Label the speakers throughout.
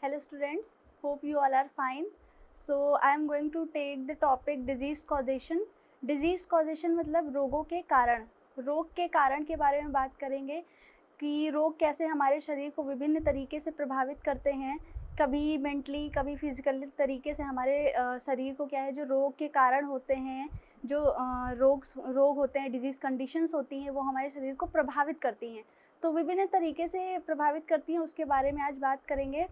Speaker 1: Hello students, hope you all are fine. So I am going to take the topic disease causation. Disease causation मतलब रोगों के कारण, रोग के कारण के बारे में बात करेंगे कि रोग कैसे हमारे शरीर को विभिन्न तरीके से प्रभावित करते हैं, कभी मेंटली कभी फिजिकल तरीके से हमारे शरीर को क्या है जो रोग के कारण होते हैं, जो रोग होते हैं, डिजीज़ कंडीशंस होती हैं, वो हमारे शरीर को प्रभावित करती हैं। तो विभिन्न तरीके से प्रभावित करती हैं, उसके बारे में आज बात करेंगे।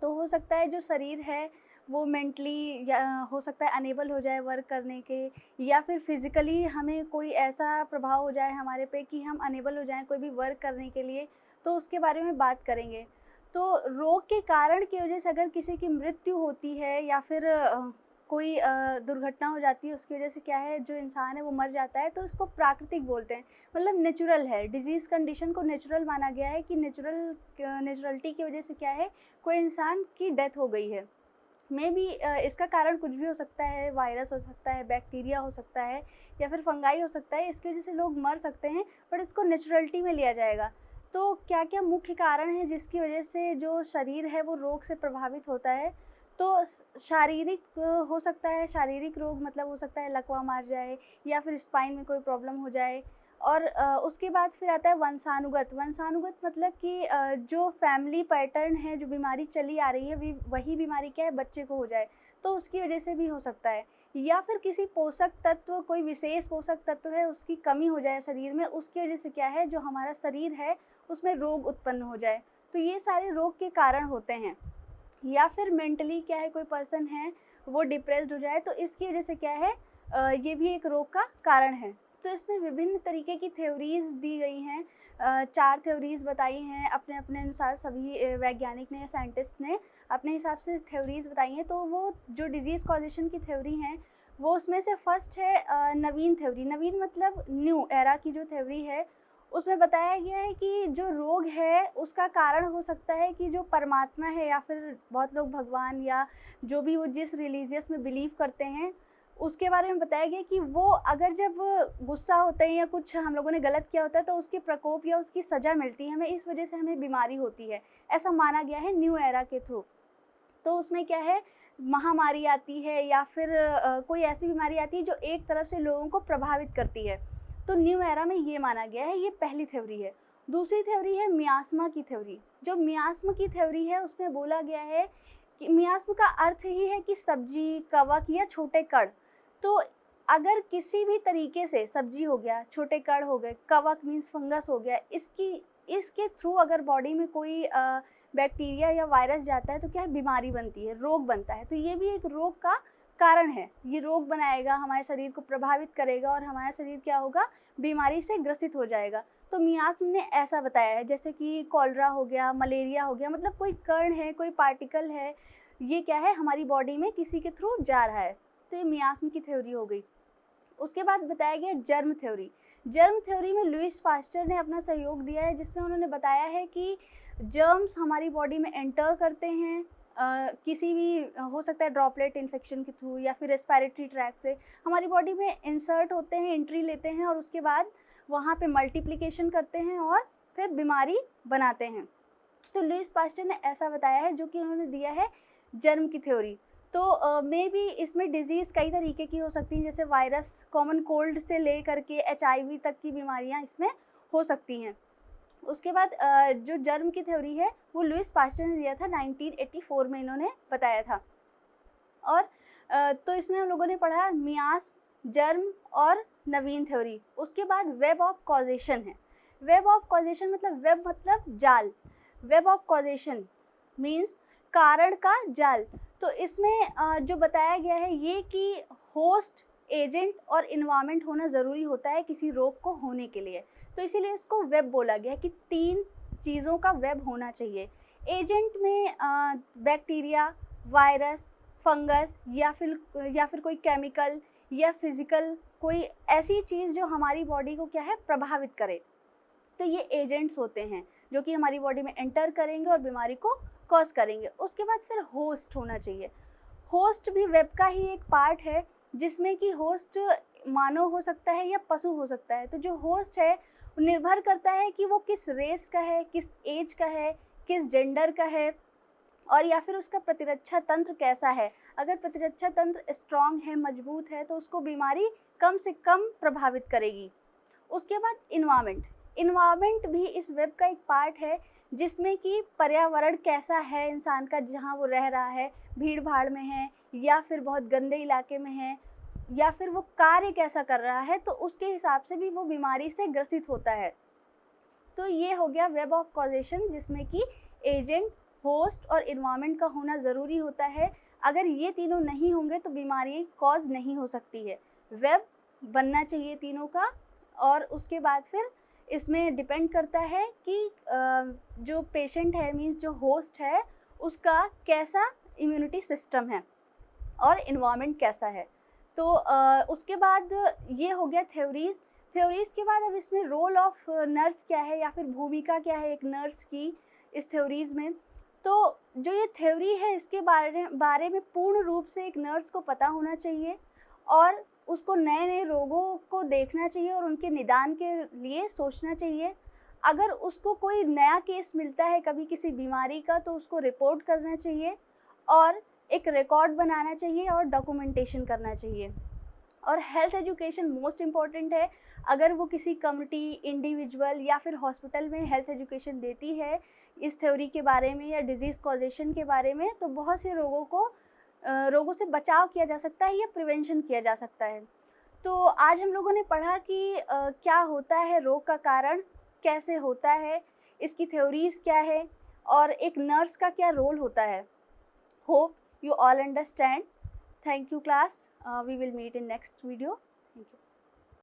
Speaker 1: तो हो सकता है जो शरीर है वो मेंटली या हो सकता है अनेबल हो जाए वर्क करने के, या फिर फिज़िकली हमें कोई ऐसा प्रभाव हो जाए हमारे पे कि हम अनेबल हो जाएँ कोई भी वर्क करने के लिए, तो उसके बारे में बात करेंगे। तो रोग के कारण की वजह से अगर किसी की मृत्यु होती है या फिर कोई दुर्घटना हो जाती है, उसकी वजह से क्या है जो इंसान है वो मर जाता है, तो इसको प्राकृतिक बोलते हैं, मतलब नेचुरल है। डिजीज़ कंडीशन को नेचुरल माना गया है कि नेचुरलिटी की वजह से क्या है कोई इंसान की डेथ हो गई है। मे बी इसका कारण कुछ भी हो सकता है, वायरस हो सकता है, बैक्टीरिया हो सकता है, या फिर फंगाई हो सकता है। इसकी वजह से लोग मर सकते हैं, बट इसको नेचुरलिटी में लिया जाएगा। तो क्या क्या मुख्य कारण हैं जिसकी वजह से जो शरीर है वो रोग से प्रभावित होता है? तो शारीरिक हो सकता है, शारीरिक रोग मतलब हो सकता है लकवा मार जाए या फिर स्पाइन में कोई प्रॉब्लम हो जाए। और उसके बाद फिर आता है वंशानुगत। वंशानुगत मतलब कि जो फैमिली पैटर्न है, जो बीमारी चली आ रही है, वही बीमारी क्या है बच्चे को हो जाए, तो उसकी वजह से भी हो सकता है। या फिर किसी पोषक तत्व, कोई विशेष पोषक तत्व है उसकी कमी हो जाए शरीर में, उसकी वजह से क्या है जो हमारा शरीर है उसमें रोग उत्पन्न हो जाए। तो ये सारे रोग के कारण होते हैं। या फिर मेंटली क्या है कोई पर्सन है वो डिप्रेस्ड हो जाए, तो इसकी वजह से क्या है ये भी एक रोग का कारण है। तो इसमें विभिन्न तरीके की थ्योरीज दी गई हैं, 4 थ्योरीज बताई हैं अपने अपने अनुसार, सभी वैज्ञानिक ने या साइंटिस्ट ने अपने हिसाब से थ्योरीज बताई हैं। तो वो जो डिजीज़ कॉजेशन की थ्योरी हैं वो उसमें से फर्स्ट है नवीन थ्योरी। नवीन मतलब न्यू एरा की जो थ्योरी है, उसमें बताया गया है कि जो रोग है उसका कारण हो सकता है कि जो परमात्मा है या फिर बहुत लोग भगवान या जो भी वो जिस रिलीजियस में बिलीव करते हैं उसके बारे में बताया गया कि वो अगर जब गुस्सा होते हैं या कुछ हम लोगों ने गलत किया होता है तो उसके प्रकोप या उसकी सज़ा मिलती है हमें, इस वजह से हमें बीमारी होती है, ऐसा माना गया है न्यू एरा के थ्रू। तो उसमें क्या है महामारी आती है या फिर कोई ऐसी बीमारी आती है जो एक तरफ से लोगों को प्रभावित करती है, तो न्यू एरा में ये माना गया है। ये पहली थ्योरी है। दूसरी थ्योरी है मियास्मा की थ्योरी। जो मियास्मा की थ्योरी है उसमें बोला गया है कि मियास्म का अर्थ ही है कि सब्जी, कवक या छोटे कण। तो अगर किसी भी तरीके से सब्जी हो गया, छोटे कण हो गए, कवक मीन्स फंगस हो गया, इसके थ्रू अगर बॉडी में कोई बैक्टीरिया या वायरस जाता है तो क्या है बीमारी बनती है, रोग बनता है। तो ये भी एक रोग का कारण है। ये रोग बनाएगा, हमारे शरीर को प्रभावित करेगा और हमारा शरीर क्या होगा, बीमारी से ग्रसित हो जाएगा। तो मियास्म ने ऐसा बताया है, जैसे कि कॉलरा हो गया, मलेरिया हो गया, मतलब कोई कण है, कोई पार्टिकल है, ये क्या है हमारी बॉडी में किसी के थ्रू जा रहा है। तो ये मियास्म की थ्योरी हो गई। उसके बाद बताया गया जर्म थ्योरी। जर्म थ्योरी में लुईस पास्चर ने अपना सहयोग दिया है, जिसमें उन्होंने बताया है कि जर्म्स हमारी बॉडी में एंटर करते हैं किसी भी हो सकता है ड्रॉपलेट इन्फेक्शन के थ्रू या फिर रेस्पिरेटरी ट्रैक से हमारी बॉडी में इंसर्ट होते हैं, एंट्री लेते हैं और उसके बाद वहाँ पे मल्टीप्लिकेशन करते हैं और फिर बीमारी बनाते हैं। तो लुईस पास्चर ने ऐसा बताया है, जो कि उन्होंने दिया है जर्म की थ्योरी। तो मे बी इसमें डिजीज़ कई तरीके की हो सकती हैं, जैसे वायरस, कॉमन कोल्ड से ले करके HIV तक की बीमारियां इसमें हो सकती हैं। उसके बाद जो जर्म की थ्योरी है वो लुईस पास्चर ने दिया था, 1984 में इन्होंने बताया था। और तो इसमें हम लोगों ने पढ़ा मियास्म, जर्म और नवीन थ्योरी। उसके बाद वेब ऑफ कॉजेशन है। वेब ऑफ कॉजेशन मतलब वेब मतलब जाल, वेब ऑफ कॉजेशन मीन्स कारण का जाल। तो इसमें जो बताया गया है ये कि होस्ट, एजेंट और इन्वायरमेंट होना ज़रूरी होता है किसी रोग को होने के लिए। तो इसीलिए इसको वेब बोला गया है कि 3 चीज़ों का वेब होना चाहिए। एजेंट में बैक्टीरिया, वायरस, फंगस या फिर कोई केमिकल या फिज़िकल कोई ऐसी चीज़ जो हमारी बॉडी को क्या है प्रभावित करे। तो ये एजेंट्स होते हैं जो कि हमारी बॉडी में एंटर करेंगे और बीमारी को कॉज करेंगे। उसके बाद फिर होस्ट होना चाहिए। होस्ट भी वेब का ही एक पार्ट है, जिसमें कि होस्ट मानव हो सकता है या पशु हो सकता है। तो जो होस्ट है निर्भर करता है कि वो किस रेस का है, किस एज का है, किस जेंडर का है, और या फिर उसका प्रतिरक्षा तंत्र कैसा है। अगर प्रतिरक्षा तंत्र स्ट्रांग है, मजबूत है, तो उसको बीमारी कम से कम प्रभावित करेगी। उसके बाद इन्वायरमेंट भी इस वेब का एक पार्ट है, जिसमें कि पर्यावरण कैसा है इंसान का, जहाँ वो रह रहा है, भीड़ भाड़ में है या फिर बहुत गंदे इलाके में है, या फिर वो कार्य कैसा कर रहा है, तो उसके हिसाब से भी वो बीमारी से ग्रसित होता है। तो ये हो गया वेब ऑफ कॉजेशन, जिसमें कि एजेंट, होस्ट और इन्वायरमेंट का होना ज़रूरी होता है। अगर ये तीनों नहीं होंगे तो बीमारी कॉज नहीं हो सकती है। वेब बनना चाहिए तीनों का, और उसके बाद फिर इसमें डिपेंड करता है कि जो पेशेंट है, मीन्स जो होस्ट है, उसका कैसा इम्यूनिटी सिस्टम है और इन्वायरमेंट कैसा है। तो उसके बाद ये हो गया थ्योरीज़ के बाद अब इसमें रोल ऑफ नर्स क्या है, या फिर भूमिका क्या है एक नर्स की इस थ्योरीज़ में। तो जो ये थ्योरी है, इसके बारे में पूर्ण रूप से एक नर्स को पता होना चाहिए, और उसको नए नए रोगों को देखना चाहिए और उनके निदान के लिए सोचना चाहिए। अगर उसको कोई नया केस मिलता है कभी किसी बीमारी का, तो उसको रिपोर्ट करना चाहिए और एक रिकॉर्ड बनाना चाहिए और डॉक्यूमेंटेशन करना चाहिए। और हेल्थ एजुकेशन मोस्ट इम्पॉर्टेंट है। अगर वो किसी कम्युनिटी, इंडिविजुअल या फिर हॉस्पिटल में हेल्थ एजुकेशन देती है इस थ्योरी के बारे में या डिजीज़ कॉजेशन के बारे में, तो बहुत से रोगों से बचाव किया जा सकता है या प्रिवेंशन किया जा सकता है। तो आज हम लोगों ने पढ़ा कि क्या होता है रोग का कारण, कैसे होता है, इसकी थ्योरीज़ क्या है, और एक नर्स का क्या रोल होता है। Hope you all understand. Thank you class. We will meet in next video.